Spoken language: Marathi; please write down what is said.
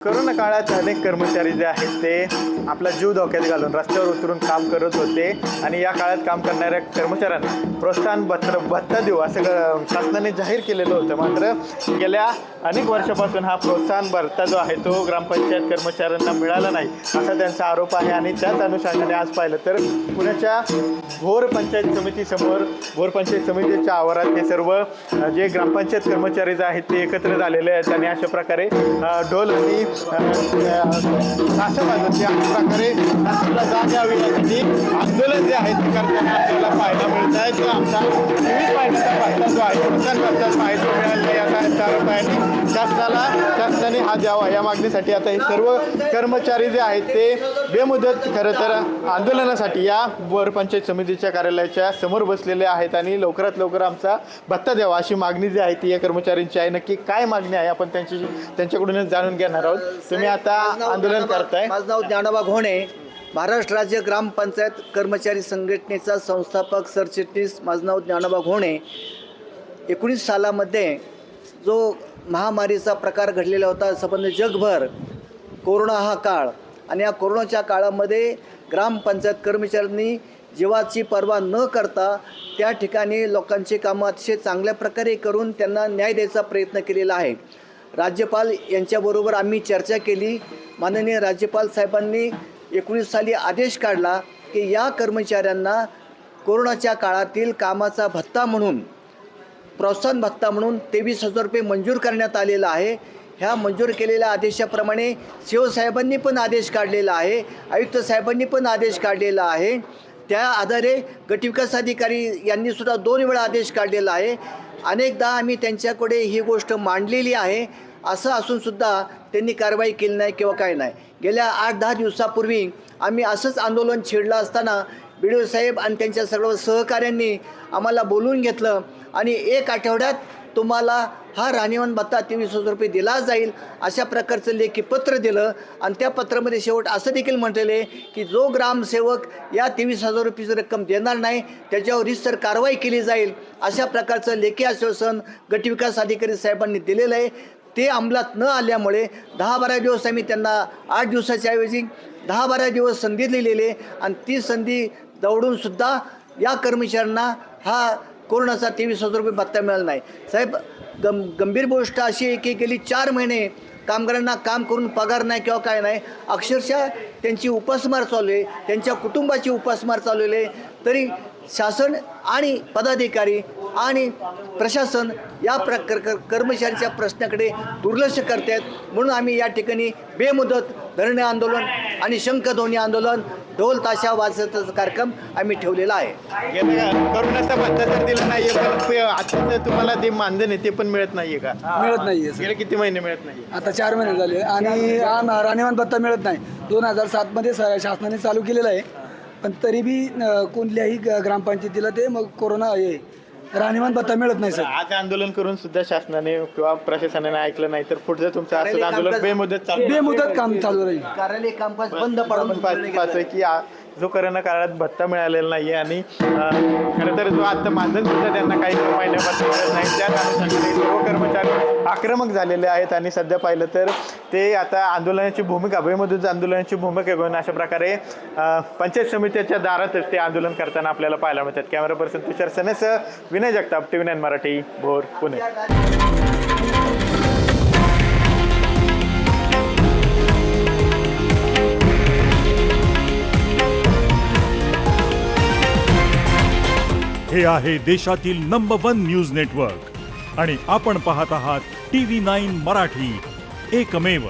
कोरोना काळात अनेक कर्मचारी जे आहेत ते आपला जीव धोक्यात घालून रस्त्यावर उतरून काम करत होते आणि या काळात काम करणाऱ्या कर्मचाऱ्यांना प्रोत्साहन भत्ता देऊ असं शासनाने जाहीर केलेलं होतं. मात्र गेल्या अनेक वर्षापासून हा प्रोत्साहन भत्ता जो आहे तो ग्रामपंचायत कर्मचाऱ्यांना मिळाला नाही असा त्यांचा आरोप आहे. आणि त्याच अनुषंगाने आज पाहिलं तर पुण्याच्या भोर पंचायत समितीसमोर भोर पंचायत समितीच्या आवारात हे सर्व जे ग्रामपंचायत कर्मचारी जे आहेत ते एकत्र झालेले आहेत आणि अशा प्रकारे ढोल आणि नाशवादाचे अशा प्रकारे नाशिकला जाग यावी यासाठी आंदोलन जे आहे ते करताना आपल्याला पाहायला मिळत आहे. तो आमचा विविध पाहिजेचा भत्ता जो आहे प्रोत्साहन भत्ता आहे तो मिळाला नाही असा आरोप आहे आणि शासनाने हा द्यावा या मागणीसाठी आता हे सर्व कर्मचारी जे आहेत ते बेमुदत खरं तर आंदोलनासाठी या भोर पंचायत समितीच्या कार्यालयाच्या समोर बसलेले आहेत आणि लवकरात लवकर आमचा भत्ता द्यावा अशी मागणी जी आहे ती या कर्मचाऱ्यांची आहे. नक्की काय मागणी आहे आपण त्यांच्याकडूनच जाणून घेणार आहोत. तुम्ही आता आंदोलन करताय. माझं नाव ज्ञानोबा घोणे, महाराष्ट्र राज्य ग्रामपंचायत कर्मचारी संघटनेचा संस्थापक सरचिटणीस. माझं नाव ज्ञानोबा घोणे. 19 सालामध्ये जो महामारीचा प्रकार घडलेला होता संपूर्ण जगभर, कोरोना हा काळ, आणि या कोरोनाच्या काळामध्ये ग्रामपंचायत कर्मचाऱ्यांनी जीवाची पर्वा न करता त्या ठिकाणी लोकांची कामं अतिशय चांगल्या प्रकारे करून त्यांना न्याय द्यायचा प्रयत्न केलेला आहे. राज्यपाल यांच्याबरोबर आम्ही चर्चा केली. माननीय राज्यपाल साहेबांनी 19 साली आदेश काढला की या कर्मचाऱ्यांना कोरोनाच्या काळातील कामाचा भत्ता म्हणून, प्रोत्साहन भत्ता म्हणून 23,000 रुपये मंजूर करण्यात आलेला आहे. ह्या मंजूर केलेल्या आदेशाप्रमाणे साहेबांनी पण आदेश काढलेला आहे, आयुक्त साहेबांनी पण आदेश काढलेला आहे. त्या आधारे गटविकास अधिकारी यांनी सुद्धा 2 वेळा आदेश काढलेला आहे. अनेकदा आम्ही त्यांच्याकडे ही गोष्ट मांडलेली आहे. असं असूनसुद्धा त्यांनी कारवाई केली नाही किंवा काय नाही. गेल्या 8-10 दिवसापूर्वी आम्ही असंच आंदोलन छेडलं असताना BDO साहेब आणि त्यांच्या सर्व सहकाऱ्यांनी आम्हाला बोलवून घेतलं आणि 1 आठवड्यात तुम्हाला हा राहणीमान भत्ता 23,000 रुपये दिला जाईल अशा प्रकारचं लेखी पत्र दिलं. आणि त्या पत्रामध्ये शेवट असं देखील म्हटलेलं आहे की जो ग्रामसेवक या 23,000 रुपयाची रक्कम देणार नाही त्याच्यावर रितसर कारवाई केली जाईल अशा प्रकारचं लेखी आश्वासन गटविकास अधिकारी साहेबांनी दिलेलं आहे. ते अंमलात न आल्यामुळे 10-12 दिवस आम्ही त्यांना 8 दिवसाच्या ऐवजी 10-12 दिवस संधी दिलेली आणि ती संधी दवडूनसुद्धा या कर्मचाऱ्यांना हा कोरोनाचा 23,000 रुपये भत्ता मिळाला नाही. साहेब, गंभीर गोष्ट अशी आहे की गेली 4 महिने कामगारांना काम करून पगार नाही किंवा काय नाही, अक्षरशः त्यांची उपासमार चालू आहे, त्यांच्या कुटुंबाची उपासमार चालवली आहे. तरी शासन आणि पदाधिकारी आणि प्रशासन या कर्मचाऱ्यांच्या प्रश्नाकडे दुर्लक्ष करतात. म्हणून आम्ही या ठिकाणी बेमुदत धरणे आंदोलन आणि शंखध्वनी आंदोलन, ढोल ताशा वाजवण्याचा कार्यक्रम आम्ही ठेवलेला आहे. कोरोनाचा भत्ता तर दिला नाहीये पण आता तुम्हाला ते मानधन आहे ते पण मिळत नाहीये का? मिळत नाहीये. गेले किती महिने मिळत नाही? आता 4 महिने झाले आणि राहणीमान भत्ता मिळत नाही. 2007 मध्ये शासनाने चालू केलेलं आहे, पण तरी बी कोणत्याही ग्रामपंचायतीला ते मग कोरोना हे राहणीमान भत्ता मिळत नाही. सर, आज आंदोलन करून सुद्धा शासनाने किंवा प्रशासनाने ऐकलं नाही तर पुढचं तुमचं असं आंदोलन बेमुदत काम चालू राहील. कार्यालय कामकाज बंद पडून पाहतोय की जो कोरोना काळात भत्ता मिळालेला नाही आणि खरं तर जो आता मानधन सुद्धा त्यांना काही महिन्यापासून मिळत नाही. त्या अनुषंगाने सर्व कर्मचारी आक्रमक झालेले आहेत आणि सध्या पाहिलं तर ते आता आंदोलनाची भूमिका, बेमुदत आंदोलनाची भूमिका घेऊन अशा प्रकारे पंचायत समितीच्या दारातच ते आंदोलन करताना आपल्याला पाहायला मिळतात. कॅमेरा पर्सन तुषार सनेसह विनय जगताप, TV9 मराठी, भोर, पुणे. हे आहे देशातील नंबर 1 न्यूज नेटवर्क आणि आपण पाहत आहात TV9 मराठी, एकमेव.